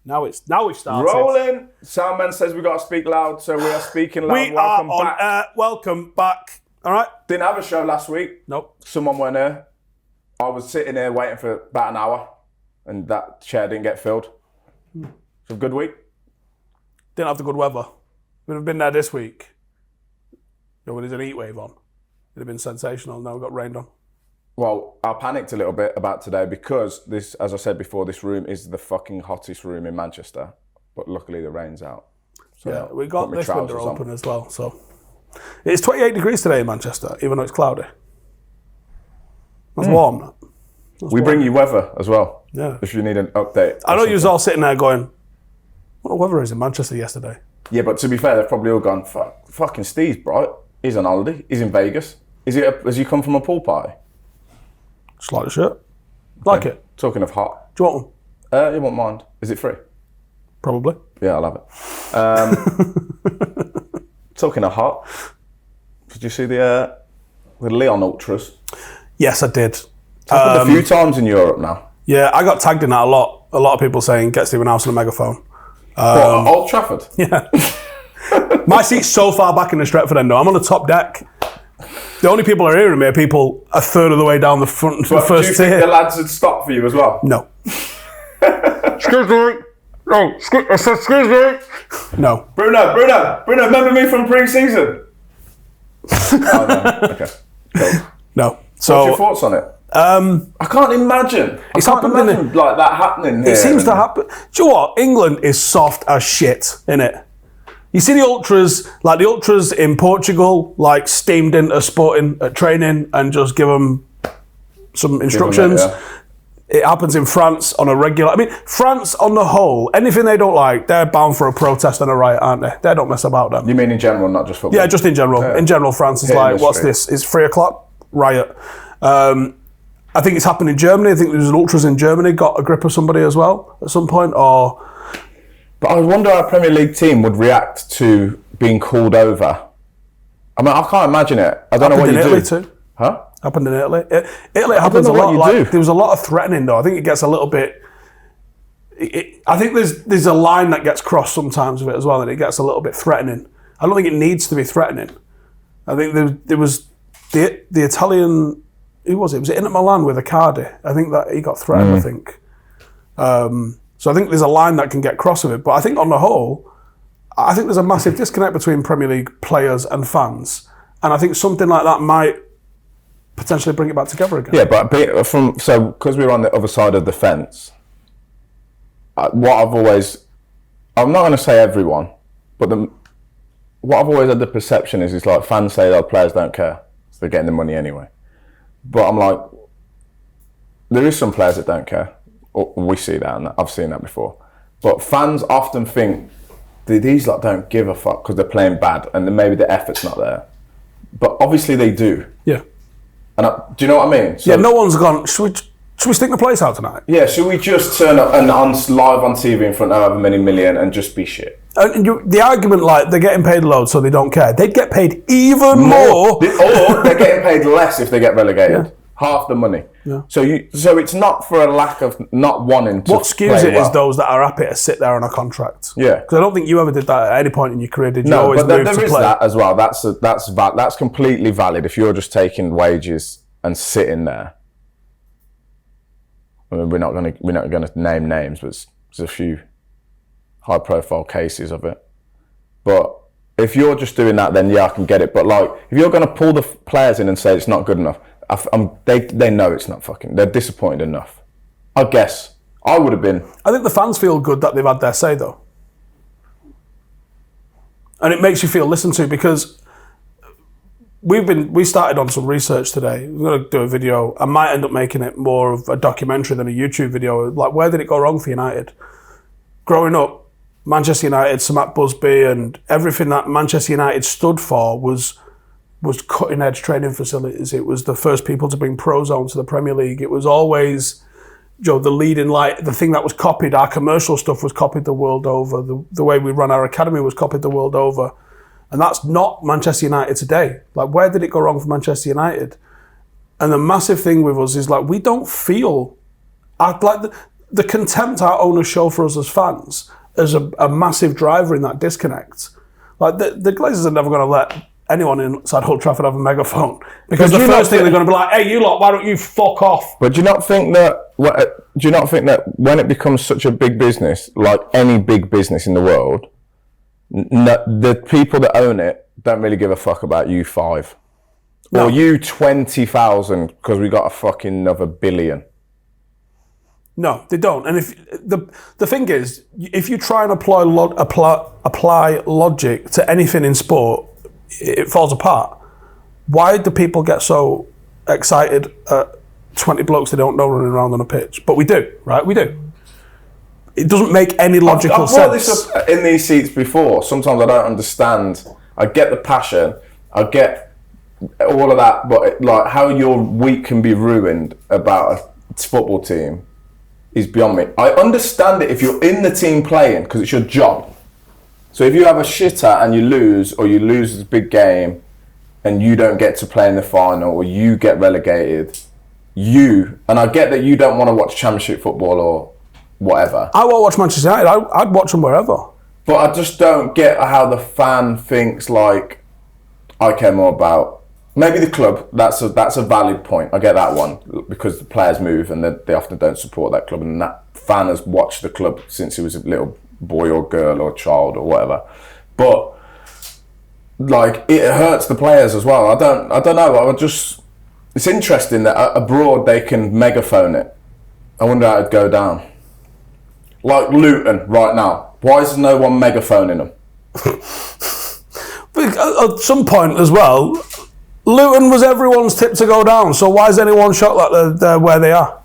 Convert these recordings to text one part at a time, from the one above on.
Now it's started. Rolling. Soundman says we got to speak loud, so we are speaking loud. We are on air. Welcome back. All right. Didn't have a show last week. Nope. Someone weren't here. I was sitting here waiting for about an hour, and that chair didn't get filled. It's a good week. Didn't have the good weather. We'd have been there this week. When there's an heat wave on, it'd have been sensational. Now we've got rained on. Well, I panicked a little bit about today because this, as I said before, this room is the fucking hottest room in Manchester. But luckily the rain's out. So yeah, we got this window open as well. So it's 28 degrees today in Manchester, even though it's cloudy. That's warm. We bring you weather as well. Yeah. If you need an update. I know you was all sitting there going, what the weather is in Manchester yesterday? Yeah, but to be fair, they've probably all gone, fucking Steve's bright. He's on holiday. He's in Vegas. Has he come from a pool party? Just like the shirt. Like it. Talking of hot. Do you want one? You won't mind. Is it free? Probably. Yeah, I'll have it. Talking of hot, did you see the Lyon Ultras? Yes, I did. It's happened a few times in Europe now. Yeah, I got tagged in that a lot. A lot of people saying, get Stephen House on a megaphone. What, at Old Trafford? Yeah. My seat's so far back in the Stretford end, though. I'm on the top deck. The only people who are hearing me are people a third of the way down the front But first do you tier. think the lads would stop for you as well? No. Excuse me. No, excuse me. No. Bruno, remember me from pre-season? Oh, no. Okay. Cool. No. So, what's your thoughts on it? I can't imagine. I can't imagine like that happening here. It seems to happen. Do you know what? England is soft as shit, innit? You see the ultras in Portugal, like steamed into sporting at training and just give them some instructions. It happens in France on a regular. I mean, France on the whole, anything they don't like, they're bound for a protest and a riot, aren't they? They don't mess about them. You mean in general, not just football? Yeah, just in general. Yeah. In general, France is like, what's this? It's 3:00, riot. I think it's happened in Germany. I think there's an ultras in Germany got a grip of somebody as well at some point. But I wonder how a Premier League team would react to being called over. I mean, I can't imagine it. I don't know what you do. Happened in Italy too. Huh? Happened in Italy. Italy happens a lot. There was a lot of threatening though. I think it gets a little bit. I think there's a line that gets crossed sometimes with it as well, and it gets a little bit threatening. I don't think it needs to be threatening. I think there was the Italian. Who was it? Was it Inter Milan with Icardi? I think that he got threatened. I think. So I think there's a line that can get crossed with it. But I think on the whole, I think there's a massive disconnect between Premier League players and fans, and I think something like that might potentially bring it back together again. Yeah, but because we're on the other side of the fence, I'm not going to say everyone, but what I've always had the perception is like fans say that players don't care, so they're getting the money anyway. But I'm like, there is some players that don't care. We see that, and I've seen that before. But fans often think these lot don't give a fuck because they're playing bad, and then maybe the effort's not there. But obviously they do. Yeah. And do you know what I mean? So, yeah. No one's gone. Should we stick the place out tonight? Yeah. Should we just turn up and live on TV in front of however many million and just be shit? And the argument, like they're getting paid loads, so they don't care. They'd get paid even more, or they're getting paid less if they get relegated. Yeah. Half the money. Yeah. So it's not for a lack of not wanting to. What skews it is those that are happy to sit there on a contract. Yeah. Because I don't think you ever did that at any point in your career. Did you? No, always but there is that as well. That's completely valid. If you're just taking wages and sitting there, I mean, we're not going to name names, but there's a few high-profile cases of it. But if you're just doing that, then yeah, I can get it. But like, if you're going to pull the players in and say it's not good enough. They know it's not fucking. They're disappointed enough. I guess I would have been. I think the fans feel good that they've had their say though, and it makes you feel listened to because we started on some research today. We're going to do a video. I might end up making it more of a documentary than a YouTube video. Like, where did it go wrong for United? Growing up, Manchester United, Sir Matt Busby, and everything that Manchester United stood for was cutting edge training facilities. It was the first people to bring Prozone to the Premier League. It was always, the leading light, the thing that was copied. Our commercial stuff was copied the world over. The way we run our academy was copied the world over. And that's not Manchester United today. Like, where did it go wrong for Manchester United? And the massive thing with us is like, we don't feel, like the contempt our owners show for us as fans is a massive driver in that disconnect. Like the Glazers are never going to let anyone inside Old Trafford have a megaphone, because the first thing they're going to be like, "Hey, you lot, why don't you fuck off?" But do you not think that? Do you not think that when it becomes such a big business, like any big business in the world, the people that own it don't really give a fuck about you 5 or you 20,000 because we got a fucking another billion? No, they don't. And if the thing is, if you try and apply logic to anything in sport, it falls apart. Why do people get so excited at 20 blokes they don't know running around on a pitch? But we do, right? We do. It doesn't make any logical sense. I've brought this up in these seats before. Sometimes I don't understand. I get the passion. I get all of that. But like how your week can be ruined about a football team is beyond me. I understand it if you're in the team playing because it's your job. So if you have a shitter and you lose, or you lose this big game and you don't get to play in the final, or you get relegated, and I get that you don't want to watch Championship football or whatever. I won't watch Manchester United. I'd watch them wherever. But I just don't get how the fan thinks like, I care more about maybe the club. That's a valid point. I get that one because the players move and they often don't support that club, and that fan has watched the club since he was a little boy or girl or child or whatever. But like it hurts the players as well. I don't know. It's interesting that abroad they can megaphone it. I wonder how it'd go down. Like Luton right now. Why is no one megaphoning them? At some point as well, Luton was everyone's tip to go down. So why is anyone shocked that they're where they are?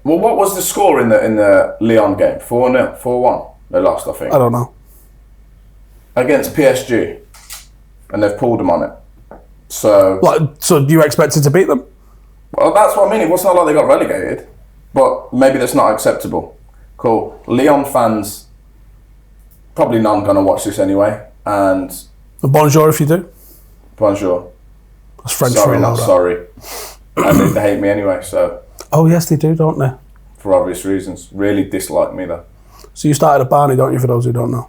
Well, what was the score in the Lyon game? 4-0, 4-1. They lost, I think. I don't know. Against PSG, and they've pulled them on it. So do you expect it to beat them? Well, that's what I mean. It wasn't like they got relegated, but maybe that's not acceptable. Cool. Lyon fans, probably none going to watch this anyway. And bonjour if you do. Bonjour. That's French. Sorry, not sorry. And they hate me anyway. So. Oh yes, they do, don't they? For obvious reasons. Really dislike me though. So you started at Barney, don't you? For those who don't know.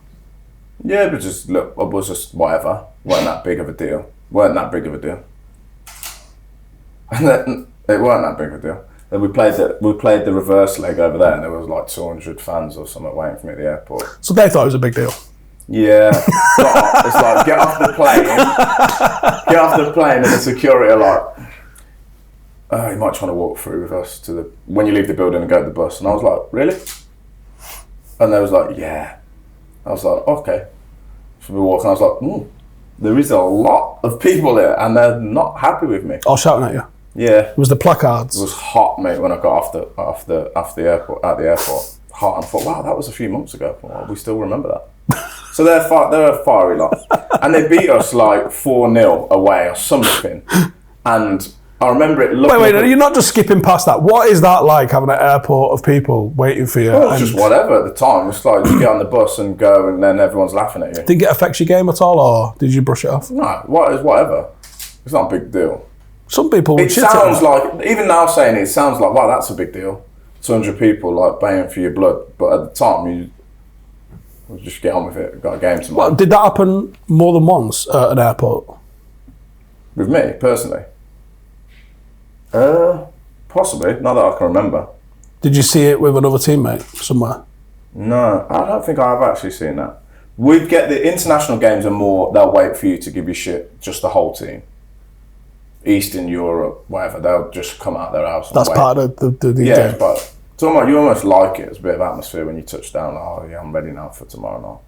Yeah, but just look, it was just whatever. Weren't that big of a deal. And then, it weren't that big of a deal. Then we played the reverse leg over there, and there was like 200 fans or something waiting for me at the airport. So they thought it was a big deal. Yeah, it's like get off the plane, and the security are like, "Oh, you might try to walk through with us to when you leave the building and go to the bus." And I was like, "Really?" And they was like, "Yeah." I was like, "Okay." So we walk, and I was like, "There is a lot of people here, and they're not happy with me." All shouting at you. Yeah. It was the placards. It was hot, mate, when I got off the airport. Hot, and I thought, wow, that was a few months ago. Well, we still remember that. So they're a fiery lot, and they beat us like 4-0 away or something. And I remember it looking. Wait, you're not just skipping past that. What is that like, having an airport of people waiting for you? Well, it's just whatever at the time. It's like you get on the bus and go, and then everyone's laughing at you. Did it affect your game at all, or did you brush it off? No, whatever. It's not a big deal. Some people would shit sounds it. Like, even now saying it sounds like, wow, that's a big deal. 200 people like baying for your blood, but at the time you just get on with it. We've got a game tomorrow. Well, did that happen more than once at an airport? With me personally, possibly. Not that I can remember. Did you see it with another teammate somewhere? No, I don't think I have actually seen that. We'd get the international games are more. They'll wait for you to give you shit, just the whole team. Eastern Europe, whatever, they'll just come out their house. That's part of the yeah, game. But you almost like it. It's a bit of atmosphere when you touch down. Like, oh yeah, I'm ready now for tomorrow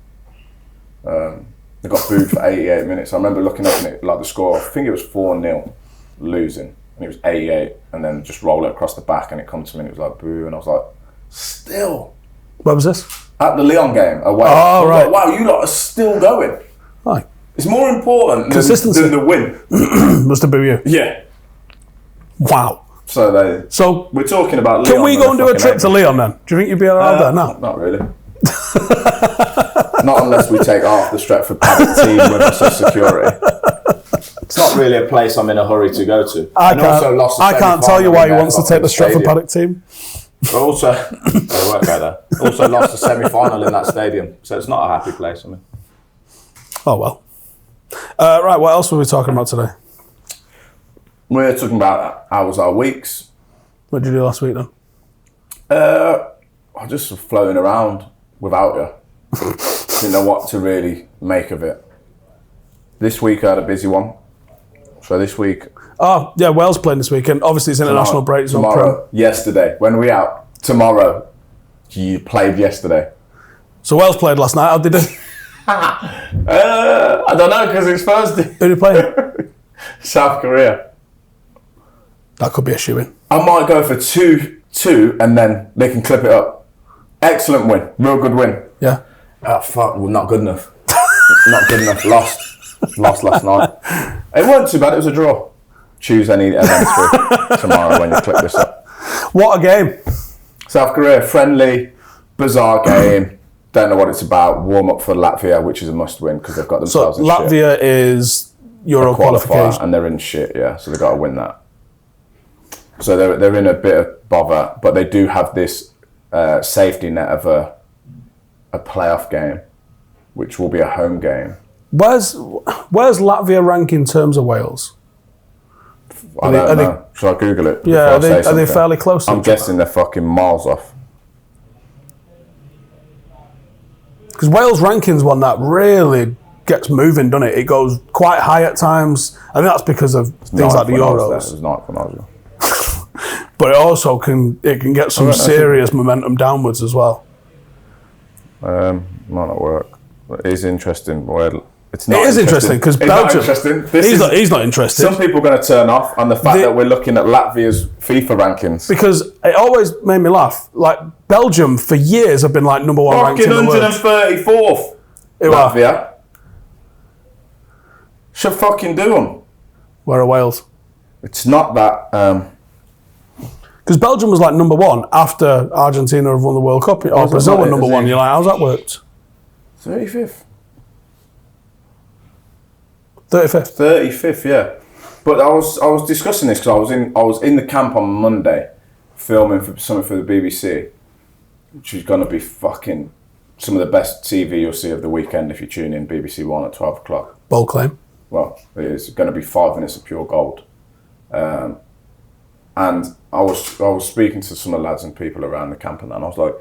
night. They got booed for 88 minutes. I remember looking up at it, like the score. I think it was 4-0 losing, and it was 88, and then just roll it across the back, and it comes to me, and it was like boo, and I was like, still. Where was this? At the Lyon game away. Oh right. Like, wow, you lot are still going. Right. It's more important consistency than the win. Was to boo you. Yeah. Wow. So we're talking about Lyon. Can we go and do a trip to Lyon then? Do you think you'd be around there now? Not really. Not unless we take half the Stretford Paddock team with us as security. It's not really a place I'm in a hurry to go to. I can't tell you why he wants to take the Stretford Paddock team. But also, they won't go there. Also lost the semi-final in that stadium, so it's not a happy place for me. Oh well. Right, what else were we talking about today? We're talking about how was our weeks. What did you do last week then? I just was floating around without you. Didn't know what to really make of it. This week I had a busy one. So this week... Oh, yeah, Wales playing this weekend. Obviously, it's international break. Tomorrow, yesterday. When are we out? Tomorrow. You played yesterday. So Wales played last night. How did they? I don't know, because it's Thursday. Who did you play? South Korea. That could be a shoe-in. I might go for 2-2, and then they can clip it up. Excellent win. Real good win. Yeah. Oh, fuck. Well, not good enough. Not good enough. Lost last night. It wasn't too bad. It was a draw. Choose any event tomorrow when you clip this up. What a game. South Korea, friendly, bizarre game. Don't know what it's about. Warm up for Latvia, which is a must win because they've got themselves in Latvia is Euro qualification. And they're in shit, yeah. So they've got to win that. So they're in a bit of bother, but they do have this safety net of a playoff game, which will be a home game. Where's Latvia rank in terms of Wales? I don't know. Shall I Google it? Yeah, are they fairly close to I'm guessing they're fucking miles off. Because Wales ranking's one that really gets moving, doesn't it? It goes quite high at times. I think that's because of things like the Euros. It was not when I was there. But it also can get some serious momentum downwards as well. Might not work. But it is interesting. It is interesting because Belgium. He's not interested. Some people are going to turn off on the fact that we're looking at Latvia's FIFA rankings. Because it always made me laugh. Like Belgium for years have been like number one ranked in the world. 134th. Latvia. Should fucking do them. Where are Wales? It's not that. Because Belgium was like number one after Argentina have won the World Cup, or Brazil were number one. You're like, how's that worked? 35th. 35th. 35th, yeah. But I was discussing this because I was in the camp on Monday, filming something for the BBC, which is going to be fucking some of the best TV you'll see of the weekend if you tune in BBC One at 12 o'clock. Bold claim. Well, it is going to be 5 minutes of pure gold. And I was speaking to some of the lads and people around the camp, and I was like,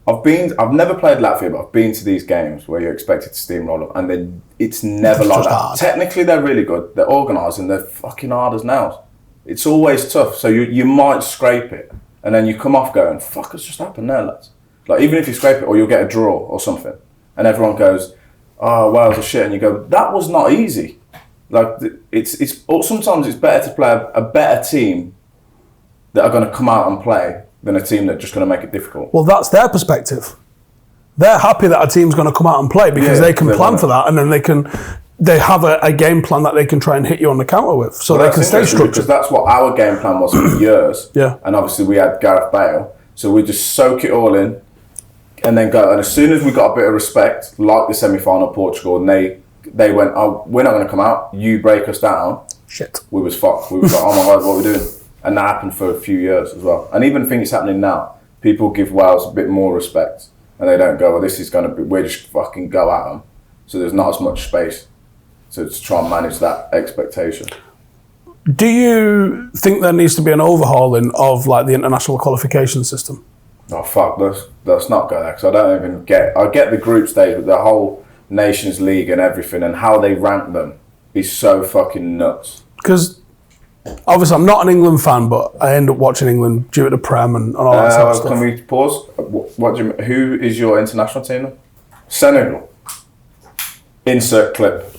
I've never played Latvia, but I've been to these games where you're expected to steamroll them, and then it's never like that. Hard. Technically, they're really good. They're organised and they're fucking hard as nails. It's always tough. So you might scrape it, and then you come off going, "Fuck, what's just happened there, lads?" Like even if you scrape it, or you'll get a draw or something, and everyone goes, "Oh, Wales are shit," and you go, "That was not easy." Like it's sometimes it's better to play a better team that are going to come out and play than a team that's just going to make it difficult. Well, that's their perspective. They're happy that a team's going to come out and play because they can plan for that, and then they have a game plan that they can try and hit you on the counter with, so they can stay structured. Because that's what our game plan was for years. Yeah. And obviously we had Gareth Bale, so we just soak it all in, and then go. And as soon as we got a bit of respect, like the semi-final Portugal, and they went, "Oh, we're not going to come out. You break us down." Shit. We was fucked. We was like, "Oh my god, what are we doing?" And that happened for a few years as well. And even think it's happening now. People give Wales a bit more respect. And they don't go, well, this is going to be, we're just fucking go at them. So there's not as much space to try and manage that expectation. Do you think there needs to be an overhauling of like the international qualification system? Oh, fuck, let's not go there. Because I don't even I get the group stage, but the whole Nations League and everything and how they rank them is so fucking nuts. Because obviously, I'm not an England fan, but I end up watching England due to the Prem and all that sort of stuff. Can we pause? Who is your international team then? Senegal. Insert clip.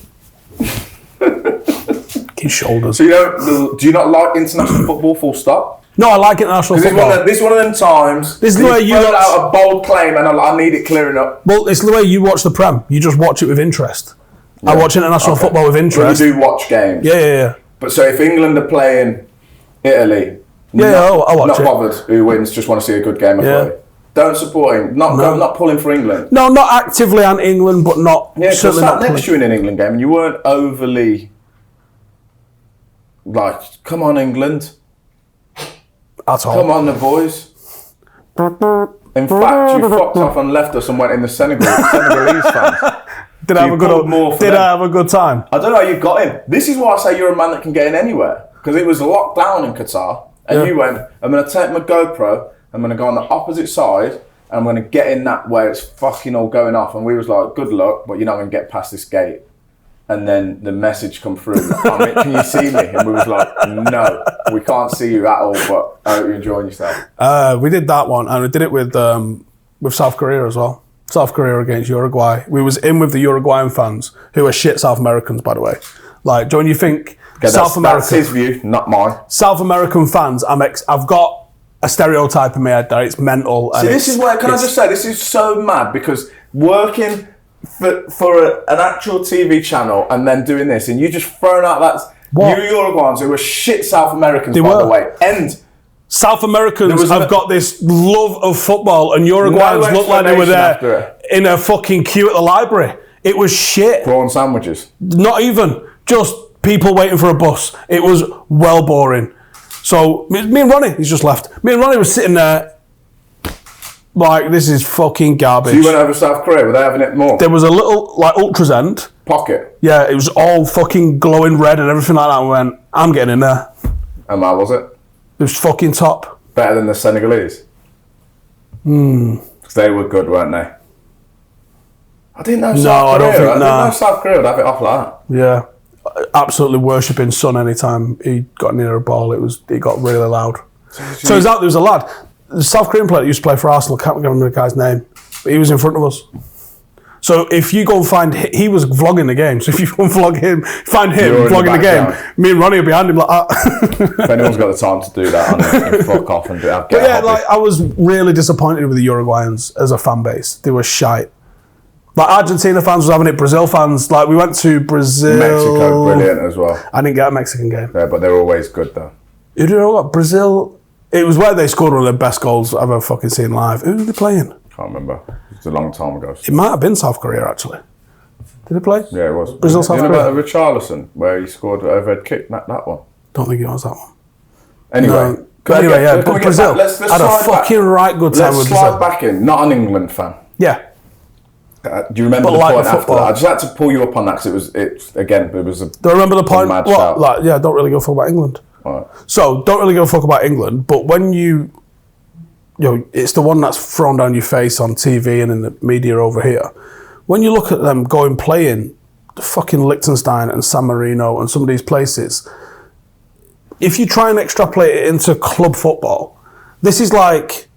His shoulders. So do you not like international football full stop? No, I like international football. This is one of them times. This is the way you put out a bold claim and I need it clearing up. Well, it's the way you watch the Prem. You just watch it with interest. Yeah. I watch international football with interest. Well, you do watch games. Yeah. But so if England are playing Italy, I'll watch not bothered who wins, just want to see a good game of footy. Don't support him. Not pulling for England. No, not actively anti-England, but not. Yeah, because I sat next to you in an England game, and you weren't overly like, "Come on, England! At all. Come on, the boys!" In fact, you fucked off and left us and went in the Senegalese fans. Did I have a good time? I don't know how you got in. This is why I say you're a man that can get in anywhere. Because it was locked down in Qatar. And you went, I'm going to take my GoPro, I'm going to go on the opposite side, and I'm going to get in that where it's fucking all going off. And we was like, good luck, but you're not going to get past this gate. And then the message come through, can you see me? And we was like, no, we can't see you at all, but I hope you're enjoying yourself. We did that one, and we did it with South Korea as well. South Korea against Uruguay. We was in with the Uruguayan fans, who are shit South Americans, by the way. Like, do you think South American... That's his view, not mine. South American fans, I've got a stereotype in my head that it's mental. See, this is where, can I just say, this is so mad, because working for an actual TV channel and then doing this, and you just thrown out that... What? You Uruguayans who were shit South Americans, by the way. And... South Americans have got this love of football, and Uruguayans looked like they were there in a fucking queue at the library. It was shit. Prawn sandwiches. Not even. Just people waiting for a bus. It was well boring. So, me and Ronnie, he's just left. Me and Ronnie were sitting there like, this is fucking garbage. So you went over to South Korea, were they having it more? There was a little, like, Ultra's End. Pocket? Yeah, it was all fucking glowing red and everything like that. And we went, I'm getting in there. And how was it? It was fucking top. Better than the Senegalese? Because they were good, weren't they? I didn't know South Korea. I didn't know South Korea would have it off like that. Yeah. Absolutely worshipping Son anytime he got near a ball. It got really loud. So there was a lad, the South Korean player that used to play for Arsenal, can't remember the guy's name, but he was in front of us. So if you go and find, he was vlogging the game. So if you go and find him vlogging the game, me and Ronnie are behind him like that. If anyone's got the time to do that, and fuck off and do that. But yeah, like, I was really disappointed with the Uruguayans as a fan base. They were shite. Like, Argentina fans was having it, Brazil fans, like, we went to Brazil. Mexico, brilliant as well. I didn't get a Mexican game. Yeah, but they're always good though. Who do you know what? Brazil, it was where they scored one of the best goals I've ever fucking seen live. Who were they playing? Can't remember. It's a long time ago. It might have been South Korea, actually. Did it play? Yeah, it was. Brazil, South Korea. About Richarlison, where he scored an overhead kick, that one. Don't think it was that one. Anyway. But Brazil had a fucking right good time with Brazil. Let's slide back in. Not an England fan. Yeah. Do you remember the point after that? I just had to pull you up on that because it was a... Do I remember the point? Don't really give a fuck about England. Right. So, don't really give a fuck about England, but when you know, it's the one that's thrown down your face on TV and in the media over here. When you look at them going playing fucking Liechtenstein and San Marino and some of these places, if you try and extrapolate it into club football, this is like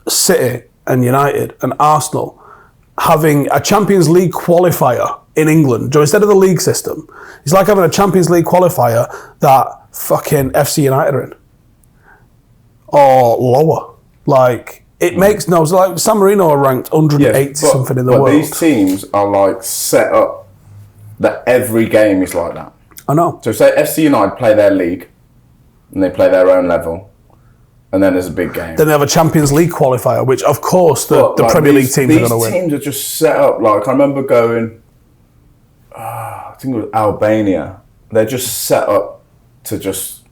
City and United and Arsenal having a Champions League qualifier in England. So instead of the league system, it's like having a Champions League qualifier that fucking FC United are in. Or lower. Like, it makes no... So like, San Marino are ranked 180 something in the world. But these teams are like set up that every game is like that. I know. So say FC United play their league and they play their own level, and then there's a big game. Then they have a Champions League qualifier, which of course the Premier League teams are going to win. These teams are just set up, like, I remember going, I think it was Albania. They're just set up to just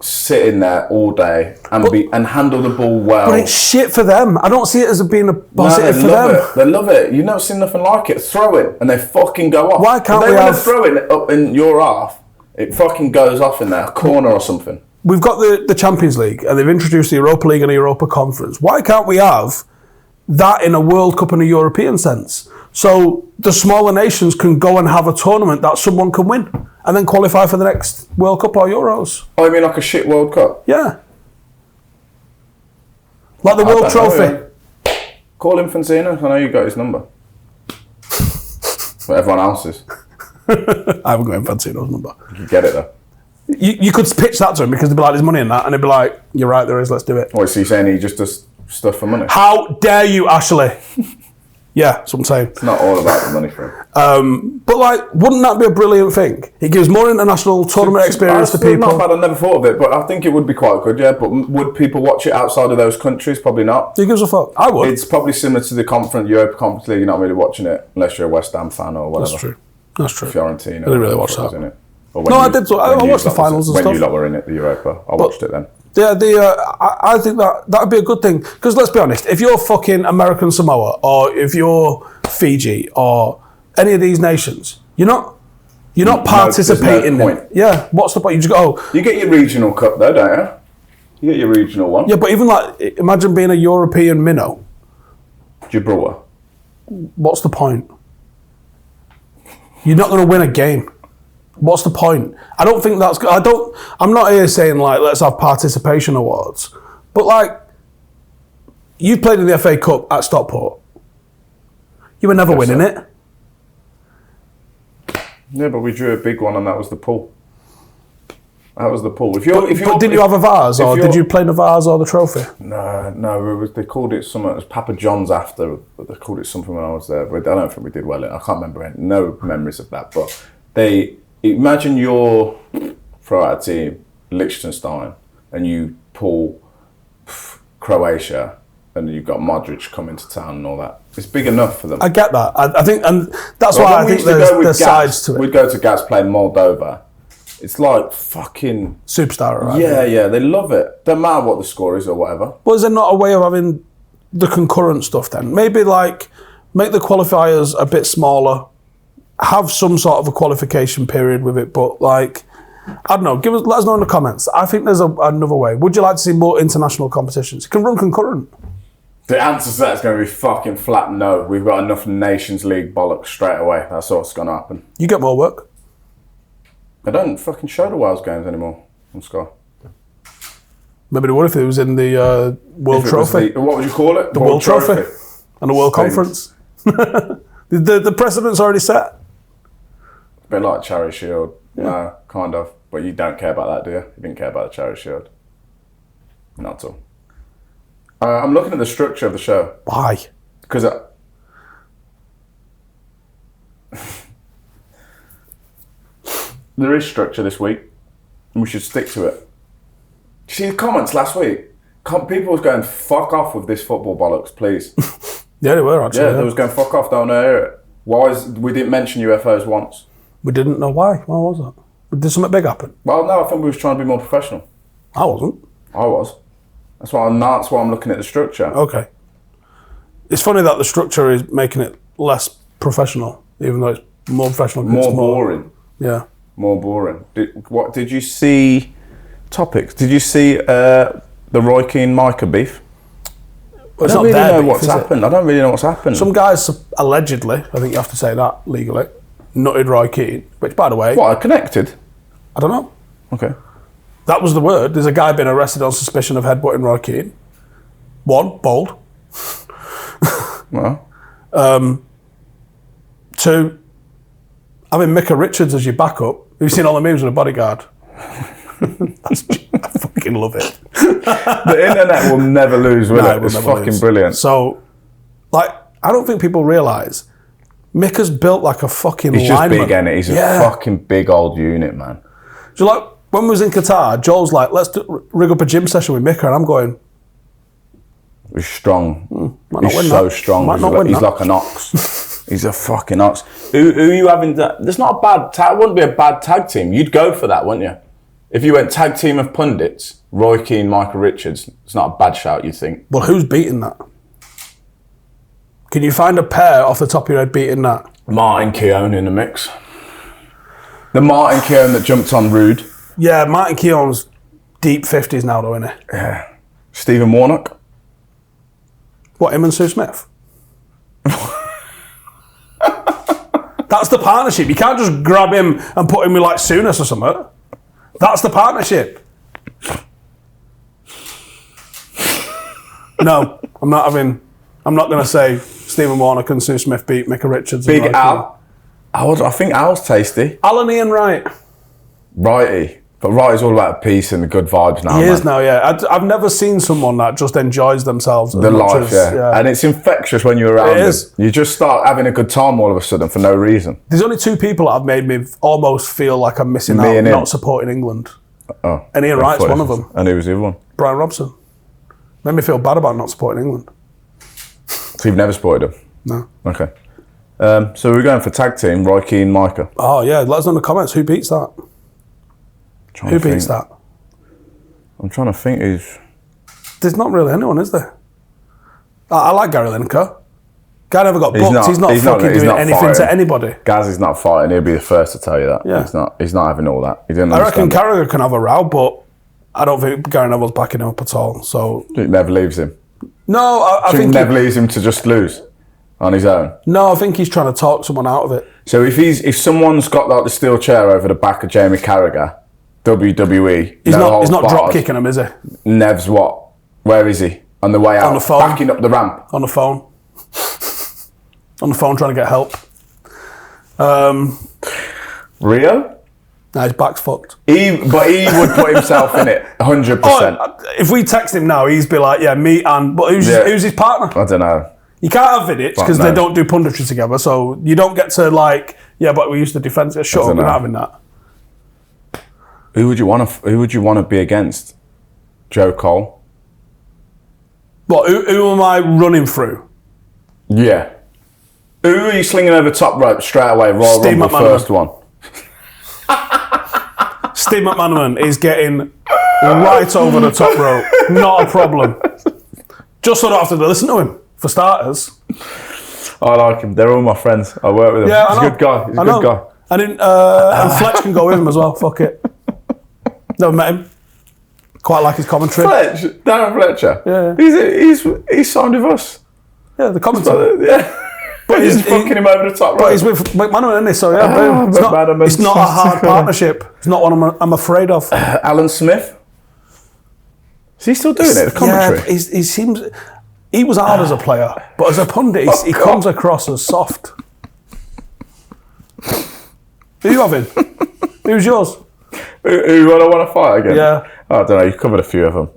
sit in there all day and handle the ball well. But it's shit for them. I don't see it as being a positive for them. They love it. You've never seen nothing like it. Throw it and they fucking go off. Why can't we have... throw it up in your half, it fucking goes off in there, a corner or something. We've got the Champions League and they've introduced the Europa League and the Europa Conference. Why can't we have that in a World Cup in a European sense? So the smaller nations can go and have a tournament that someone can win and then qualify for the next World Cup or Euros. Oh, you mean like a shit World Cup? Yeah. Like the World Trophy. Call him Infantino. I know you got his number. But everyone else's. I haven't got Infantino's number. You get it though. You could pitch that to him because they'd be like, there's money in that, and he'd be like, you're right, there is, let's do it. What is he saying? He just does stuff for money? How dare you, Ashley? Yeah, that's what I'm saying. It's not all about the money for him. But like, wouldn't that be a brilliant thing? It gives more international tournament experience to people. Not bad, I never thought of it, but I think it would be quite good, yeah. But would people watch it outside of those countries? Probably not. Who gives a fuck? I would. It's probably similar to the Europa Conference League. You're not really watching it unless you're a West Ham fan or whatever. That's true. Fiorentina. I didn't really watch that. In it. I did. I watched the finals and stuff. When you lot were in it, the Europa, I watched it then. Yeah, I think that would be a good thing. Because let's be honest, if you're fucking American Samoa, or if you're Fiji, or any of these nations, you're not participating. No point. Yeah, what's the point? You just go, oh. You get your regional cup though, don't you? You get your regional one. Yeah, but even like, imagine being a European minnow. Gibraltar. What's the point? You're not going to win a game. What's the point? I don't think that's... I'm not here saying, like, let's have participation awards. But, like, you played in the FA Cup at Stockport. You were never winning it. Yeah, but we drew a big one, and that was the pool. That was the pool. But didn't you have a vase, or did you play the vase or the trophy? No. They called it something. It was Papa John's after, but they called it something when I was there. But I don't think we did well. I can't remember. No memories of that. But imagine you're throw out a team, Liechtenstein, and you pull Croatia, and you've got Modric coming to town and all that. It's big enough for them. I get that. I think, and that's why I think there's sides to it. We'd go to Gaz playing Moldova. It's like fucking... Superstar, right? Yeah, they love it. Don't matter what the score is or whatever. But is there not a way of having the concurrent stuff then? Maybe like make the qualifiers a bit smaller, have some sort of a qualification period with it, but like, I don't know, let us know in the comments. I think there's another way. Would you like to see more international competitions? You can run concurrent. The answer to that is going to be fucking flat no. We've got enough Nations League bollocks straight away. That's what's going to happen. You get more work. I don't fucking show the Wales games anymore on Sky. Maybe they would if it was in the World Trophy. What would you call it? The World Trophy. And the World Conference. the precedent's already set. A bit like Charity Shield. Yeah. No, kind of. But you don't care about that, do you? You didn't care about the Charity Shield. Not at all. I'm looking at the structure of the show. Why? Because there is structure this week, and we should stick to it. Did you see the comments last week? People was going, fuck off with this football bollocks, please. Yeah, they were actually. Yeah, they was going, fuck off, don't hear it. We didn't mention UFOs once? We didn't know why. Why was that? Did something big happen? Well, no, I think we was trying to be more professional. I wasn't. I was. That's why I'm looking at the structure. Okay. It's funny that the structure is making it less professional, even though it's more professional. More boring. Yeah. More boring. Did you see topics? Did you see the Roy Keane Micah beef? Well, I don't really know what's happened. I don't really know what's happened. Some guys allegedly, I think you have to say that legally, nutted Roy Keane, which by the way... What, connected? I don't know. Okay. That was the word. There's a guy being arrested on suspicion of headbutting Roy Keane. One, bold. Well. Two, having Micah Richards as your backup. Have you seen all the memes with a bodyguard? I fucking love it. The internet will never lose, will it? It's fucking brilliant. So, like, I don't think people realise Micah's built like a fucking He's lineman. just big, ain't he? He's a fucking big old unit, man. So, like, when we was in Qatar, Joel's like, let's rig up a gym session with Micah, and I'm going... He's strong. He's so strong. He's like an ox. He's a fucking ox. Who you having? There's not a bad tag. It wouldn't be a bad tag team. You'd go for that, wouldn't you? If you went tag team of pundits, Roy Keane, Michael Richards, it's not a bad shout, you think? Well, who's beating that? Can you find a pair off the top of your head beating that? Martin Keown in the mix. The Martin Keown that jumped on Rude. Yeah, Martin Keown's deep 50s now, though, isn't he? Yeah. Stephen Warnock. What, him and Sue Smith? That's the partnership. You can't just grab him and put him with like Souness or something. That's the partnership. No, I'm not going to say Stephen Warnock and Sue Smith beat Micah Richards. Big Al. I think Al's tasty. Alan Ian Wright. Righty. But Righty's all about peace and the good vibes now. He is now, yeah. I've never seen someone that just enjoys themselves. The life, yeah. And it's infectious when you're around them. You just start having a good time all of a sudden for no reason. There's only two people that have made me almost feel like I'm missing out not supporting England. Oh, and Ian Wright's one of them. And who was the other one? Brian Robson. Made me feel bad about not supporting England. So you've never supported them? No. Okay. So we're going for tag team, Roy Keane, Micah. Oh, yeah. Let us know in the comments. Who beats that? Who beats that? I'm trying to think who's... There's not really anyone, is there? I like Gary Lineker. Guy never got booked. He's not doing anything fighting. To anybody. Gaz is not fighting. He'll be the first to tell you that. Yeah. He's not having all that. I reckon Carragher can have a row, but I don't think Gary Neville's backing him up at all. So it never leaves him. No, I think it never leaves him to just lose on his own. No, I think he's trying to talk someone out of it. So if someone's got like the steel chair over the back of Jamie Carragher, WWE, he's not drop kicking him, is he? Nev's what? Where is he? On the way out, on the phone, backing up the ramp. On the phone. On the phone trying to get help. Rio? Nah, his back's fucked. But he would put himself in it, 100%. Oh, if we text him now, he'd be like, yeah, me and... But who's his partner? I don't know. You can't have Vidic because they don't do punditry together, so you don't get to like, yeah, but we used to defend it. Shut up, we're not having that. Who would you want to be against? Joe Cole? What, who am I running through? Yeah. Who are you slinging over top rope straight away? Royal Rumble first one. Steve McManaman is getting right over the top rope. Not a problem. Just so I don't have to listen to him, for starters. I like him. They're all my friends. I work with him. Yeah, He's a good guy. He's a good guy. And Fletch can go with him as well. Fuck it. Never met him. Quite like his commentary. Darren Fletcher. Yeah. He's signed with us. Yeah, the commentary. Yeah. But he's fucking him over the top rope. But he's with McManaman, isn't he? So yeah, boom. It's not a hard partnership. It's not one I'm afraid of. Alan Smith. Is he still doing it? The commentary. Yeah, he seems. He was hard as a player, but as a pundit, he comes across as soft. Who are you having? Who's yours? Who do I want to fight again? Yeah. I don't know. You've covered a few of them.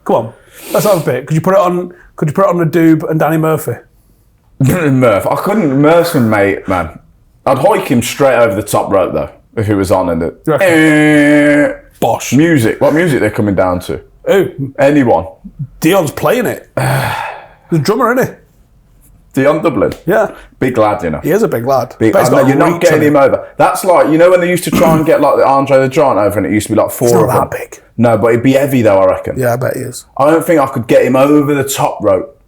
Come on, let's have a bit. Could you put it on the Doob and Danny Murphy? Murph. I couldn't. Murph's my mate, man. I'd hike him straight over the top rope though, if he was on and the Bosh. Music. What music they're coming down to? Who? Anyone. Dion's playing it. The drummer, isn't he? Dion Dublin. Yeah. Big lad, you know. He is a big lad. You're not getting him over. That's like, you know when they used to try and get like the Andre the Giant over and it used to be like four of them? Not that big. No, but he'd be heavy though, I reckon. Yeah, I bet he is. I don't think I could get him over the top rope.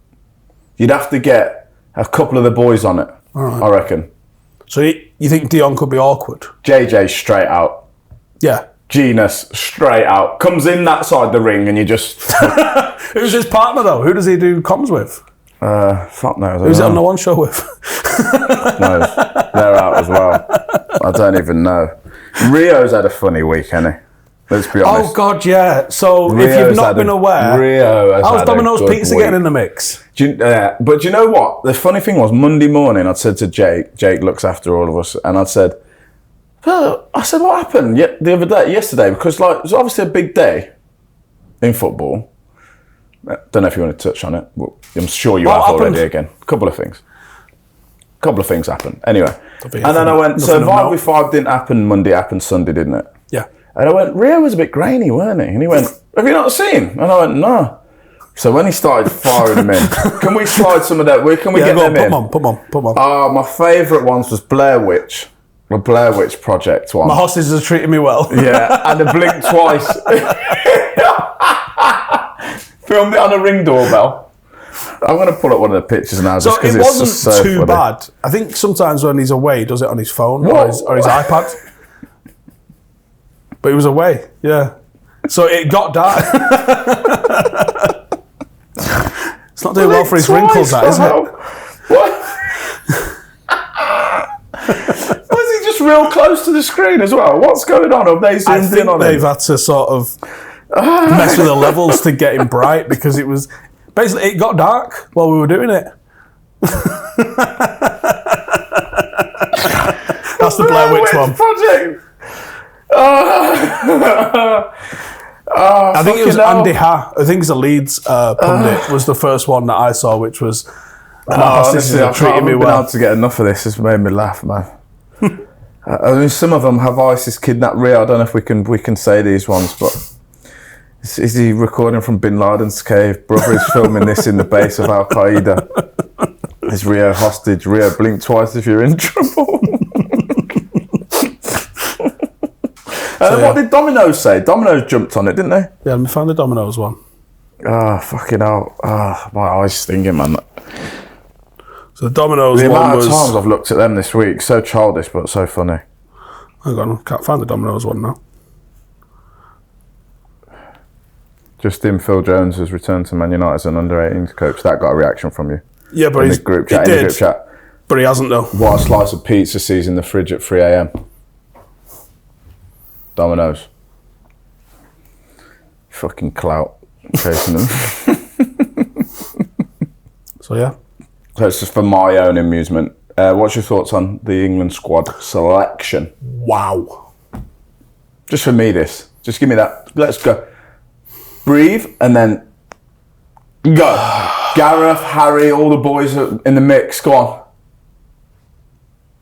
You'd have to get a couple of the boys on it, I reckon. So you think Dion could be awkward? JJ straight out. Yeah. Genus straight out. Comes in that side of the ring and you just... Who's his partner though? Who does he do comms with? Fuck knows. Who's it on the one show with? No, they're out as well. I don't even know. Rio's had a funny week, hasn't he? Let's be honest. Oh God, yeah. So if you've not been aware, how's Domino's Pizza getting in the mix? But do you know what? The funny thing was, Monday morning, I'd said to Jake looks after all of us, and I said, what happened yesterday? Because like it was obviously a big day in football. I don't know if you want to touch on it. Well, I'm sure you have already again. A couple of things happened. Anyway. And then I went, so 5v5 didn't happen Monday, it happened Sunday, didn't it? Yeah. And I went, Rio was a bit grainy, weren't he? And he went, have you not seen him? And I went, no. So when he started firing them in, can we slide some of that? Can we get them in? Put them on. My favourite ones was Blair Witch. The Blair Witch Project one. My hostages are treating me well. Yeah, and the blink twice. Filmed it on a Ring doorbell. I'm going to pull up one of the pictures now. So it wasn't too bad. I think sometimes when he's away, he does it on his phone or his iPad. But he was away, yeah. So it got dark. It's not doing well for his wrinkles, that, is it? What? Was he just real close to the screen as well? What's going on? Have they zoomed in on him? They've had to sort of mess with the levels to get him bright because it was... Basically, it got dark while we were doing it. That's the Blair Witch one. Project. I think it was Andy Ha. I think it's a Leeds pundit was the first one that I saw, which was honestly, I've treated me well. Been able to get enough of this. It's made me laugh, man. I mean, some of them have ISIS kidnapped Rio. I don't know if we can say these ones, but is he recording from Bin Laden's cave? Brother is filming this in the base of Al Qaeda. Is Rio hostage? Rio, blink twice if you're in trouble. What did Domino's say? Domino's jumped on it, didn't they? Yeah, let me find the Domino's one. Fucking hell. My eyes stinging, man. So the Domino's The one amount was... of times I've looked at them this week, so childish but so funny. Hang on, I can't find the Domino's one now. Justin Phil Jones has returned to Man United as an under-18s coach. That got a reaction from you. Yeah, but in the group chat. But he hasn't though. What a slice of pizza sees in the fridge at 3 a.m. Domino's. Fucking clout chasing them. So yeah. So it's just for my own amusement. What's your thoughts on the England squad selection? Wow. Just for me, this. Just give me that. Let's go. Breathe and then go. Gareth, Harry, all the boys are in the mix. Go on.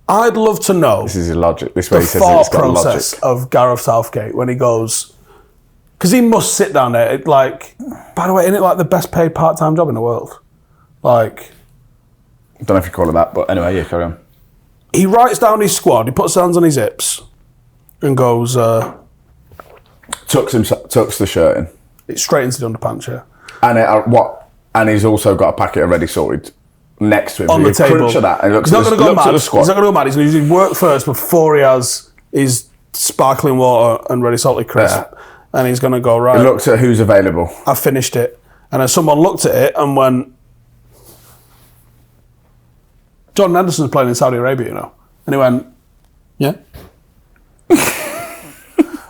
I'd love to know. This is illogic. This the way he says thought it's got process logic. of Gareth Southgate when he goes, because he must sit down there. Like, by the way, isn't it like the best paid part-time job in the world? Like, I don't know if you call it that, but anyway, yeah, carry on. He writes down his squad. He puts his hands on his hips and goes. Tucks the shirt in. It's straight into the underpants, yeah. And he's also got a packet already sorted next to him. On the table. Crunch of that and looks He's not going to go mad. At the squad. He's not going to go mad. He's going to usually work first before he has his sparkling water and ready salted crisp. Yeah. And he's going to go, right. He looks at who's available. I finished it. And then someone looked at it and went, John Anderson's playing in Saudi Arabia, you know. And he went, yeah.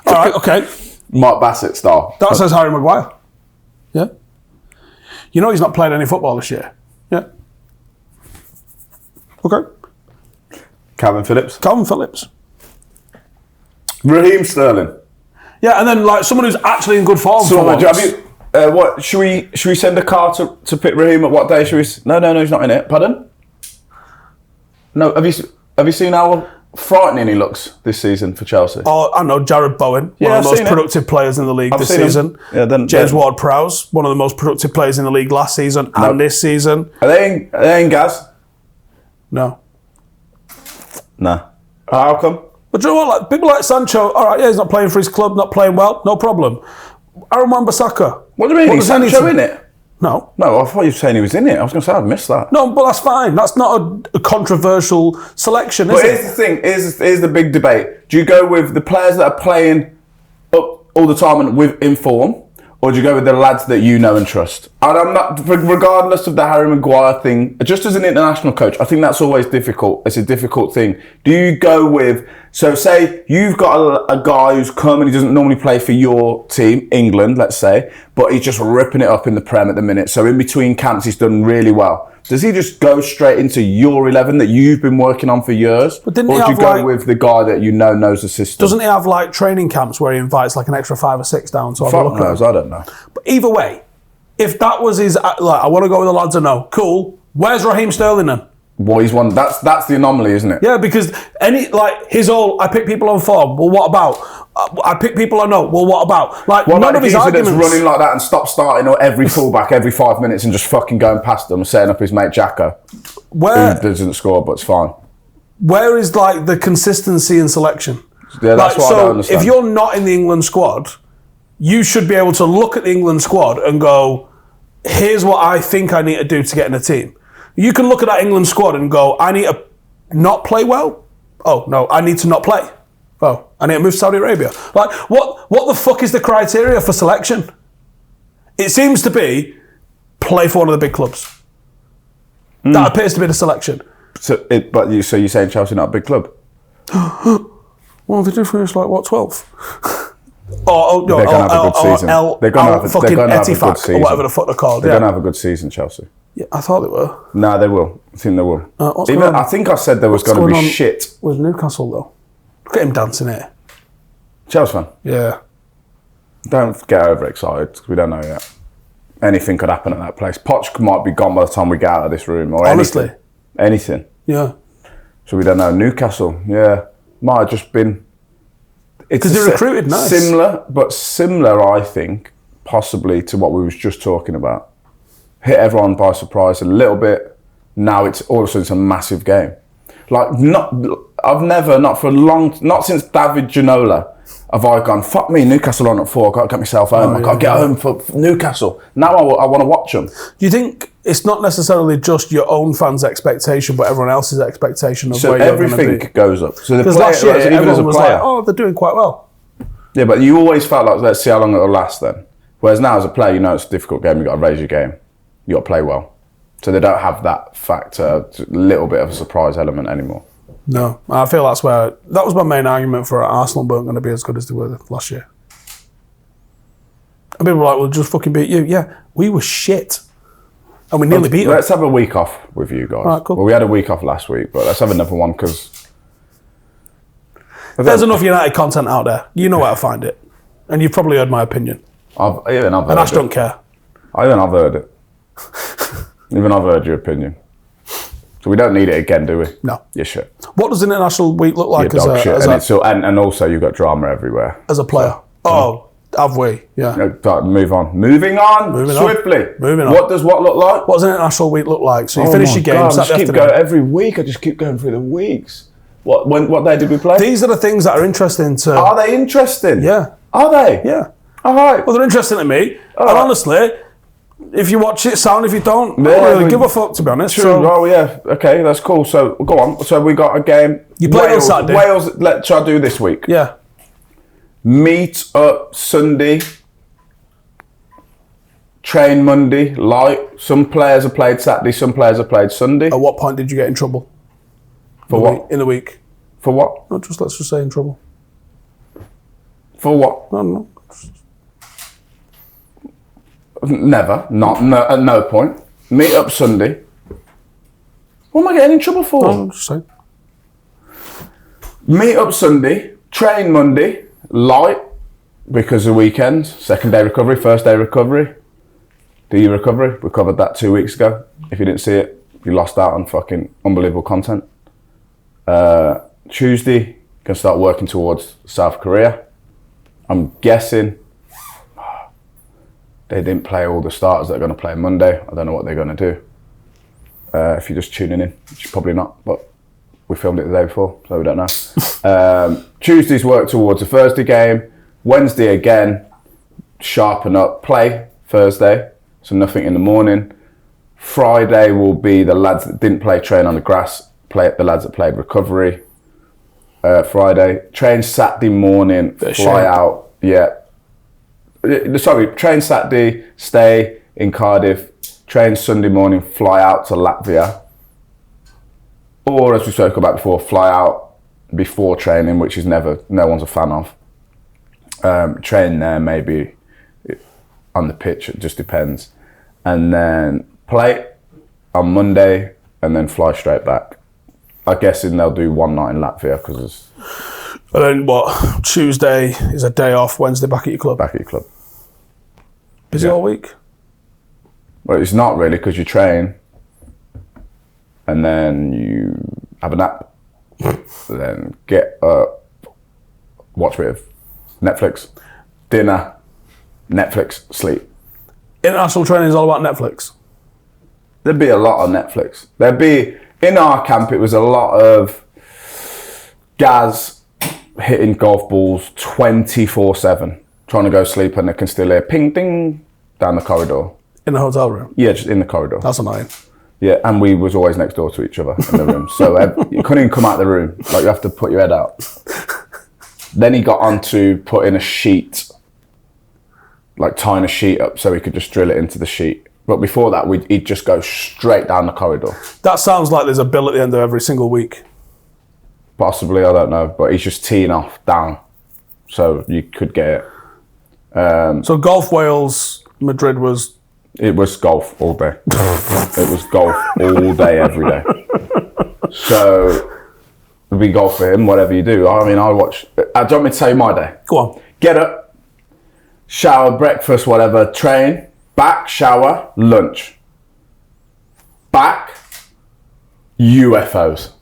All right, okay. Mark Bassett style. That says Harry Maguire. Yeah. You know he's not played any football this year. Yeah. Okay. Calvin Phillips. Calvin Phillips. Raheem Sterling. Yeah, and then like someone who's actually in good form. What should we send a car to pick Raheem at what day? Should we? No, he's not in it. Pardon? No, have you seen how frightening he looks this season for Chelsea? Oh, I know, Jared Bowen, one of the most productive players in the league this season. Yeah, James Ward-Prowse, one of the most productive players in the league last season and this season. Are they in Gaz? No. Nah. How come? But do you know what? Like, people like Sancho, all right, yeah, he's not playing for his club, not playing well, no problem. Aaron Wan-Bissaka. What do you mean? Is Sancho in it? No. No, I thought you were saying he was in it. I was going to say, I've missed that. No, but that's fine. That's not a controversial selection, is it? But here's the thing. Here's the big debate. Do you go with the players that are playing up all the time and in form, or do you go with the lads that you know and trust? And I'm not, regardless of the Harry Maguire thing, just as an international coach, I think that's always difficult. It's a difficult thing. Do you go with, so say you've got a guy who's come and he doesn't normally play for your team, England, let's say, but he's just ripping it up in the Prem at the minute. So in between camps, he's done really well. Does he just go straight into your 11 that you've been working on for years? But or do you go with the guy that you know knows the system? Doesn't he have like training camps where he invites like an extra 5 or 6 down to have a look at? Knows, I don't know. But either way, if that was his, like, I want to go with the lads I know, cool. Where's Raheem Sterling then? Well, he's one. That's the anomaly, isn't it? Yeah, because I pick people on form. Well, what about? I pick people I know. Well, what about? Like, what none about of his the arguments. That's running like that and stop starting every fullback every 5 minutes and just fucking going past them and setting up his mate Jacko, who doesn't score, but it's fine. Where is like the consistency in selection? Yeah, that's what I don't understand. If you're not in the England squad, you should be able to look at the England squad and go, here's what I think I need to do to get in a team. You can look at that England squad and go, I need to not play well. Oh, no, I need to not play. Oh, I need to move to Saudi Arabia. Like, what the fuck is the criteria for selection? It seems to be play for one of the big clubs. That appears to be the selection. So you're saying Chelsea not a big club? Well, they do finish like, what, 12th? They're going to have a good season. They're going to have a good season. Or whatever the fuck they're called. They're going to have a good season, Chelsea. Yeah, I thought they were. No, they will. I think they will. I think I said there was going to be shit. With Newcastle, though. Look at him dancing here. Chelsea fan? Yeah. Don't get overexcited, because we don't know yet. Anything could happen at that place. Poch might be gone by the time we get out of this room. Or honestly. Anything. Yeah. So we don't know. Newcastle, yeah. Might have just been... Because they're recruited nice. Similar, I think, possibly to what we was just talking about. Hit everyone by surprise a little bit. Now it's all of a sudden it's a massive game. Like, not since David Ginola have I gone, fuck me, Newcastle on at 4, I've got to get myself home. I've got to get home for Newcastle. Now I want to watch them. Do you think it's not necessarily just your own fans' expectation, but everyone else's expectation of where you're going to be? Everything goes up. So because last year, everyone was like, oh, they're doing quite well. Yeah, but you always felt like, let's see how long it'll last then. Whereas now as a player, you know it's a difficult game, you've got to raise your game. You've got to play well. So they don't have that factor, a little bit of a surprise element anymore. No, I feel that was my main argument for Arsenal weren't going to be as good as they were last year. And people were like, we'll just fucking beat you. Yeah, we were shit. And we nearly beat them. Let's have a week off with you guys. Right, cool. Well, we had a week off last week, but let's have another one because... There's enough United content out there. You know where to find it. And you've probably heard my opinion. I've heard and Ash don't care. I've heard it. Even I've heard your opinion. So we don't need it again, do we? No. You're shit. What does an international week look like and also you've got drama everywhere. As a player? Have we? Yeah. Move on. Moving swiftly. Moving on. What does what look like? What does an international week look like? So you finish your game. Every week. I just keep going through the weeks. What day did we play? These are the things that are interesting to... Are they interesting? Yeah. Are they? Yeah. All right. Well, they're interesting to me. And honestly, if you watch it, sound. If you don't, I don't really give a fuck, to be honest. True. Oh, yeah. Okay, that's cool. So, go on. So, we got a game. You played on Saturday. Wales, shall I do this week? Yeah. Meet up Sunday. Train Monday. Light. Some players have played Saturday. Some players have played Sunday. At what point did you get in trouble? For what? In the week. For what? No, let's just say in trouble. For what? I don't know. Never. At no point. Meet up Sunday. What am I getting in trouble for? No, I'm just saying. Meet up Sunday. Train Monday. Light. Because of weekends. Second day recovery. First day recovery. Do your recovery. We covered that 2 weeks ago. If you didn't see it, you lost out on fucking unbelievable content. Tuesday, gonna start working towards South Korea. I'm guessing they didn't play all the starters that are going to play Monday. I don't know what they're going to do. If you're just tuning in, which you're probably not, but we filmed it the day before, so we don't know. Tuesday's work towards a Thursday game. Wednesday again, sharpen up, play Thursday, so nothing in the morning. Friday will be the lads that didn't play train on the grass, play the lads that played recovery. Friday, train Saturday morning, fly out. Yeah. Sorry, train Saturday, stay in Cardiff, train Sunday morning, fly out to Latvia. Or, as we spoke about before, fly out before training, which is no one's a fan of. Train there, maybe on the pitch, it just depends. And then play on Monday, and then fly straight back. I'm guessing they'll do one night in Latvia because it's... And then what? Tuesday is a day off, Wednesday back at your club? Back at your club. Busy all week? Well, it's not really because you train and then you have a nap, then get up, watch a bit of Netflix, dinner, Netflix, sleep. International training is all about Netflix? There'd be a lot of Netflix. In our camp, it was a lot of Gaz hitting golf balls 24/7, trying to go sleep, and they can still hear ping ding down the corridor. In the hotel room? Yeah, just in the corridor. That's annoying. Yeah, and we was always next door to each other in the room. So you couldn't even come out of the room. Like, you have to put your head out. Then he got on to putting a sheet, like tying a sheet up so he could just drill it into the sheet. But before that, he'd just go straight down the corridor. That sounds like there's a bill at the end of every single week. Possibly, I don't know. But he's just teeing off down. So you could get it. So golf Wales, Madrid was... It was golf all day. It was golf all day, every day. So it'd be golf for him, whatever you do. I mean, I watch... Do you want me to tell you my day? Go on. Get up, shower, breakfast, whatever, train... Back, shower, lunch. Back, UFOs.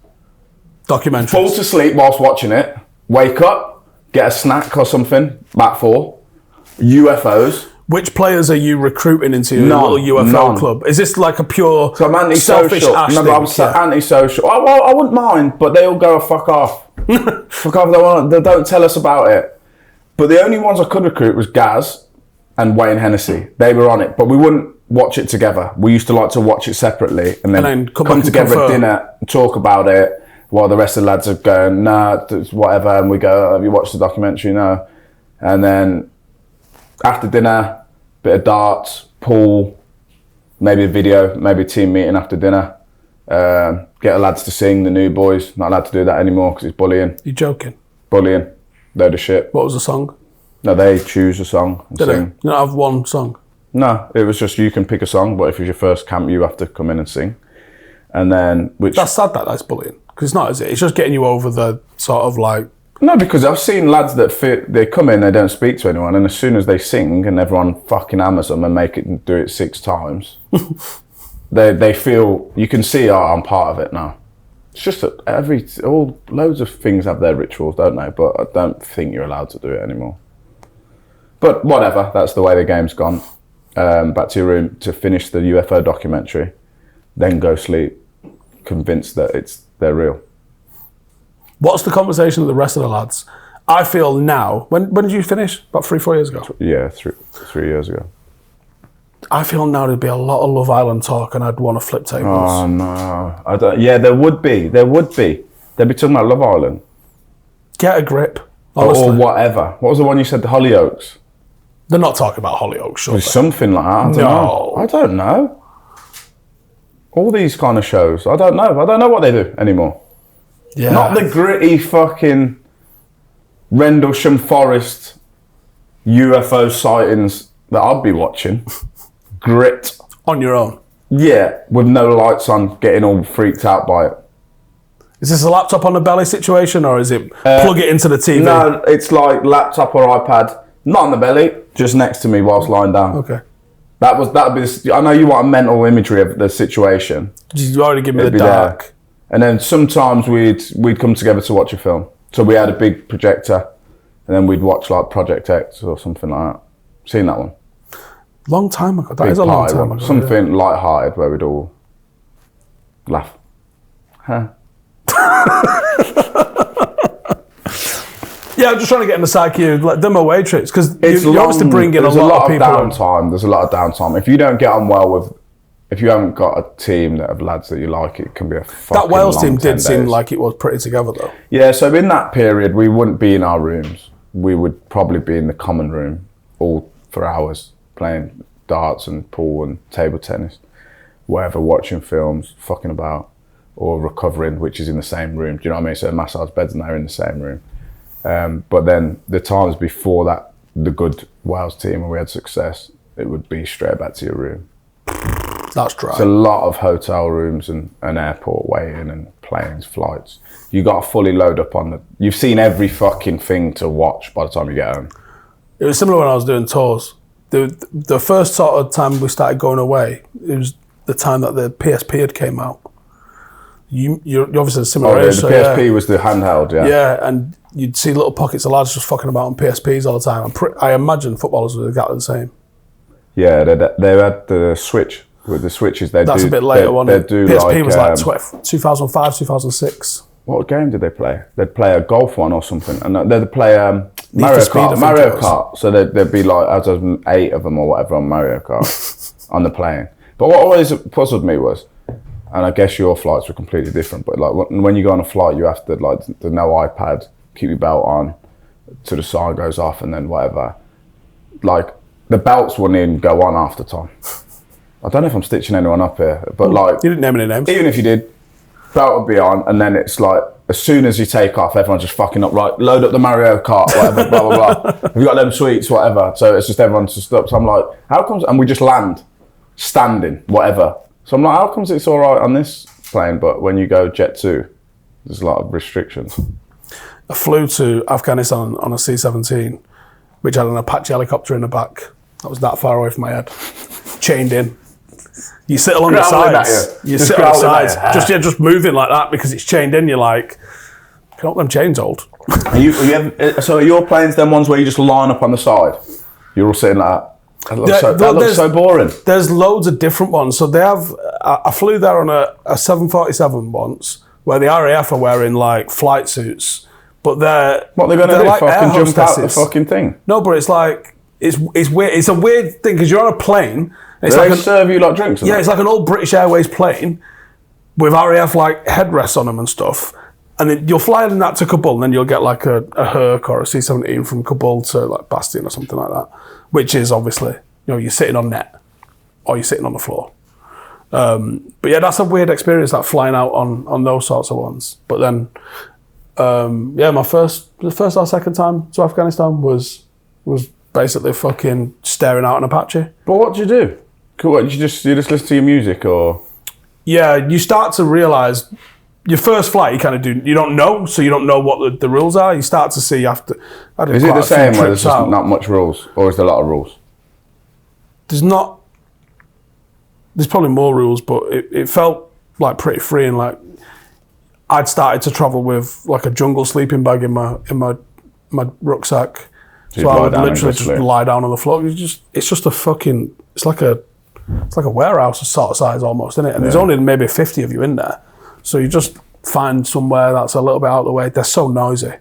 Documentaries. Fall to sleep whilst watching it. Wake up, get a snack or something, back 4. UFOs. Which players are you recruiting into your little UFO club? Is this like a pure so I'm selfish antisocial? Ash No, thing? but I'm antisocial. I wouldn't mind, but they all go fuck off. Fuck off! They don't tell us about it. But the only ones I could recruit was Gaz and Wayne Hennessy. They were on it, but we wouldn't watch it together. We used to like to watch it separately and then come together at dinner and talk about it while the rest of the lads are going, nah, it's whatever. And we go, have you watched the documentary? No. And then after dinner, bit of darts, pool, maybe a video, maybe a team meeting after dinner. Get the lads to sing, the new boys. Not allowed to do that anymore because it's bullying. You joking? Bullying. Load of shit. What was the song? No, they choose a song and sing. You don't have one song? No, it was just you can pick a song, but if it's your first camp, you have to come in and sing. And then, That's sad that's bullying. Because it's not, is it? It's just getting you over the sort of like... No, because I've seen lads that they come in, they don't speak to anyone, and as soon as they sing and everyone fucking hammers them and make it do it 6 times, they feel, you can see, I'm part of it now. It's just that loads of things have their rituals, don't they? But I don't think you're allowed to do it anymore. But whatever, that's the way the game's gone. Back to your room to finish the UFO documentary, then go sleep, convinced that they're real. What's the conversation with the rest of the lads? I feel now, when did you finish? About 3-4 years ago? Yeah, 3 years ago. I feel now there'd be a lot of Love Island talk and I'd want to flip tables. Oh no, I don't. Yeah, there would be. They'd be talking about Love Island. Get a grip, honestly. Or whatever. What was the one you said, the Hollyoaks? They're not talking about Hollyoaks, sure. Something like that, I don't know. All these kind of shows, I don't know what they do anymore. Yeah. Not the gritty fucking Rendlesham Forest UFO sightings that I'd be watching. Grit. On your own? Yeah, with no lights on, getting all freaked out by it. Is this a laptop on the belly situation or is it plug it into the TV? No, it's like laptop or iPad, not on the belly, just next to me whilst lying down. Okay. That'd be. I know you want a mental imagery of the situation. You already give me the dark. There. And then sometimes we'd come together to watch a film. So we had a big projector, and then we'd watch like Project X or something like that. Seen that one? Long time ago. That is a long time ago. Something light-hearted where we'd all laugh. Huh? Yeah, I'm just trying to get in the psyche of like them away trips because you obviously bring in a lot of people. There's a lot of downtime. If you don't get on well with, if you haven't got a team that have lads that you like, it can be a fucking That Wales long team 10 did seem days. like it was pretty together though. Yeah, so in that period, we wouldn't be in our rooms. We would probably be in the common room all for hours, playing darts and pool and table tennis, wherever, watching films, fucking about, or recovering, which is in the same room. Do you know what I mean? So massage beds and they're in the same room. But then the times before that, the good Wales team, when we had success, it would be straight back to your room. That's dry. It's a lot of hotel rooms and an airport way-in and planes, flights. You got to fully load up on you've seen every fucking thing to watch by the time you get home. It was similar when I was doing tours. The first sort of time we started going away, it was the time that the PSP had came out. You're obviously a similar age. The PSP was the handheld, yeah. Yeah, and you'd see little pockets of lads just fucking about on PSPs all the time. I imagine footballers were exactly the same. Yeah, they had the Switch. With the Switches, That's a bit later, wasn't it? PSP was like 2005, 2006. What game did they play? They'd play a golf one or something, and they'd play Mario Kart. So there'd be like, as 8 of them or whatever on Mario Kart on the plane. But what always puzzled me was, and I guess your flights were completely different, but like when you go on a flight, you have to like, there's no iPad, keep your belt on, to the side goes off, and then whatever. Like the belts wouldn't even go on half the time. I don't know if I'm stitching anyone up here, but like... You didn't name any names. Even if you did, belt would be on, and then it's like, as soon as you take off, everyone's just fucking up, right, load up the Mario Kart, whatever, blah, blah, blah. Have you got them sweets, whatever? So it's just everyone's just up. So I'm like, how comes... And we just land, standing, whatever. So I'm like, how comes it's all right on this plane, but when you go Jet 2, there's a lot of restrictions. I flew to Afghanistan on a C-17, which had an Apache helicopter in the back. That was that far away from my head. Chained in. You sit along the sides. You sit on the sides. Just moving like that because it's chained in. You're like, can I them chains hold? So are your planes them ones where you just line up on the side? You're all sitting like that? That looks so boring. There's loads of different ones. So they have. I flew there on a 747 once, where the RAF are wearing like flight suits, but they're going to do? like Fucking jump out the fucking thing? No, but it's like it's weird. It's a weird thing because you're on a plane. It's Do like they serve you like drinks? Yeah, it's like an old British Airways plane with RAF like headrests on them and stuff. And then you'll fly in that to Kabul, and then you'll get like a Herc or a C-17 from Kabul to like Bastion or something like that, which is obviously, you're sitting on net or you're sitting on the floor. But yeah, that's a weird experience, that flying out on those sorts of ones. But then, my the first or second time to Afghanistan was basically fucking staring out an Apache. But what do you do? Cool. You just listen to your music, or? Yeah, you start to realise. Your first flight, you don't know, so you don't know what the rules are. You start to see after. Is it the same where there's just not much rules, or is there a lot of rules? There's probably more rules, but it felt like pretty free, and like I'd started to travel with like a jungle sleeping bag in my rucksack, so I would literally just lie down on the floor. It's like a warehouse sort of size almost, isn't it? And there's only maybe 50 of you in there. So you just find somewhere that's a little bit out of the way. They're so noisy.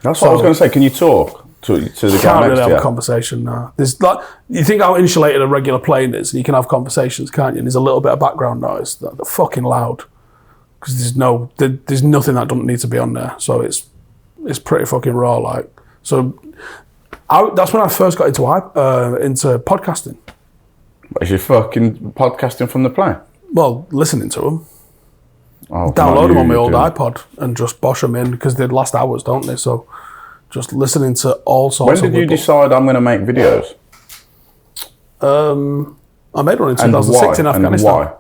That's what I was going to say. Can you talk to the guy next to you? Can't really have a conversation now. There's like, you think how insulated a regular plane is, and you can have conversations, can't you? And there's a little bit of background noise. They're fucking loud because there's nothing that doesn't need to be on there. So it's pretty fucking raw. Like, so that's when I first got into podcasting. Is you fucking podcasting from the plane? Well, listening to them. Oh, download them on my old iPod and just bosh them in because they last hours, don't they? So just listening to all sorts of... When did you decide I'm going to make videos? I made one in 2006 in Afghanistan.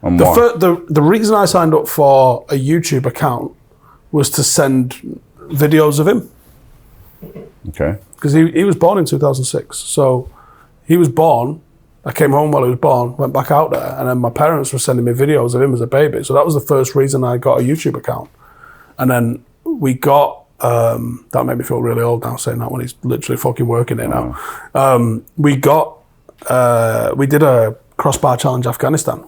And why? The reason I signed up for a YouTube account was to send videos of him. Okay. Because he was born in 2006. So he was born... I came home while he was born, went back out there, and then my parents were sending me videos of him as a baby. So that was the first reason I got a YouTube account. And then we got, that made me feel really old now saying that when he's literally fucking working there now. We did a crossbar challenge Afghanistan.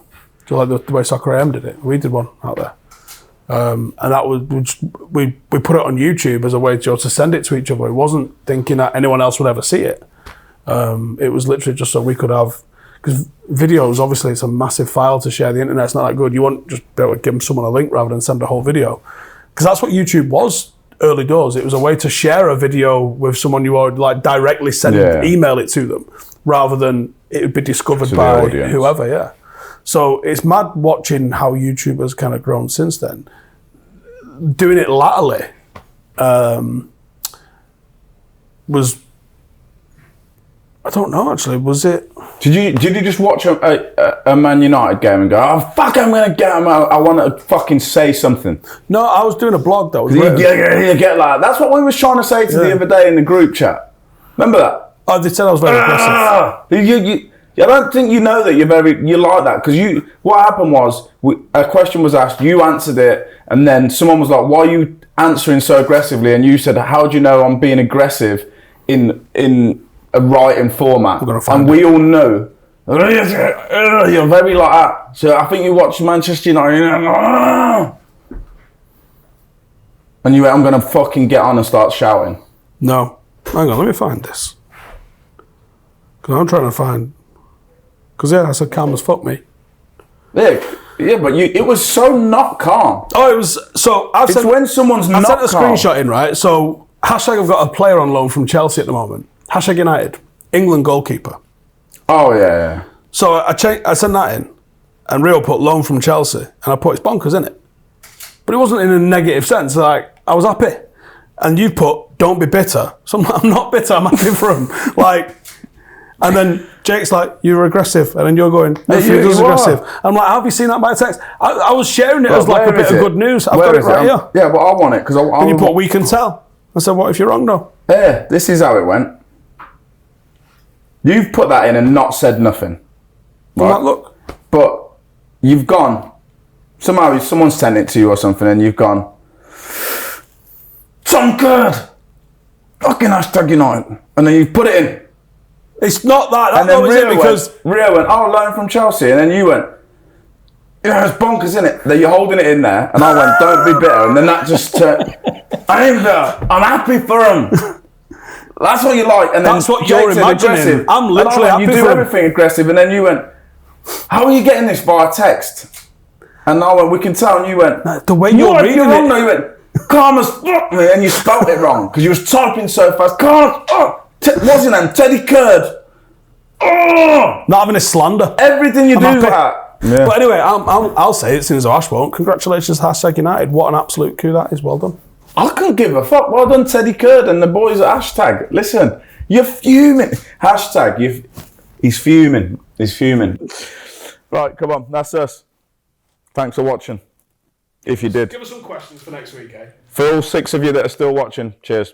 So like the way Soccer AM did it. We did one out there. And that was, we put it on YouTube as a way to send it to each other. It wasn't thinking that anyone else would ever see it. It was literally just so we could have, because videos, obviously it's a massive file to share. The internet's not that good. You won't just be able to give someone a link rather than send a whole video. Because that's what YouTube was early doors. It was a way to share a video with someone you would like directly email it to them, rather than it would be discovered by whoever, yeah. So it's mad watching how YouTube has kind of grown since then. Doing it latterly was... I don't know, actually. Was it... Did you just watch a Man United game and go, oh, fuck, I'm going to get him out. I want to fucking say something? No, I was doing a blog that was... You get like... That's what we was trying to say to the other day in the group chat. Remember that? Oh, they said I was very aggressive. I don't think you know that you're like that, because what happened was a question was asked, you answered it, and then someone was like, why are you answering so aggressively? And you said, how do you know I'm being aggressive in a writing format? And we all know you're very like that. So I think you watch Manchester United and you went, I'm going to fucking get on and start shouting. No. Hang on, let me find this. Because I'm trying to find... Because I said calm as fuck me. Yeah, but it was so not calm. Oh, it was... So I've sent... when someone's not calm. I sent a screenshot in, right? So, hashtag I've got a player on loan from Chelsea at the moment. Hashtag United. England goalkeeper. Oh, yeah. So I sent that in, and Rio put loan from Chelsea, and I put it's bonkers, isn't it? But it wasn't in a negative sense. Like, I was happy. And you put, don't be bitter. So I'm not bitter, I'm happy for him. Like, and then Jake's like, you're aggressive. And then you're going, no, you aggressive. I'm like, have you seen that by text? I was sharing it as like a bit of good news. I've got it right here. Yeah, but I want it, because And you put, we can tell. I said, what if you're wrong, though? Yeah, this is how it went. You've put that in and not said nothing. Right? Look. But you've gone, somehow someone sent it to you or something, and you've gone, it's on good. Fucking hashtag United. And then you put it in. It's not that. That's And then not it because Rio went, oh, loan from Chelsea. And then you went, it's bonkers, isn't it? That you're holding it in there. And I went, don't be bitter. And then that just turned, I ain't bitter. I'm happy for him. That's what you like. And then that's what Jake you're said imagining. aggressive. I'm literally happy you do for him. everything aggressive. And then you went, how are you getting this via text? And I went, we can tell. And you went, the way you're reading wrong, it. though. You went, calm as fuck, me. And you spelt it wrong because you was typing so fast. Calm. What's his name? Teddy Curd. Not having a slander. Everything you do happy. is that. Yeah. But anyway, I'll say it since Ash won't. Congratulations, #United. What an absolute coup that is. Well done. I couldn't give a fuck. Well done, Teddy Curd and the boys at hashtag. Listen, you're fuming. Hashtag, he's fuming. He's fuming. Right, come on. That's us. Thanks for watching. If you did. Give us some questions for next week, eh? For all 6 of you that are still watching, cheers.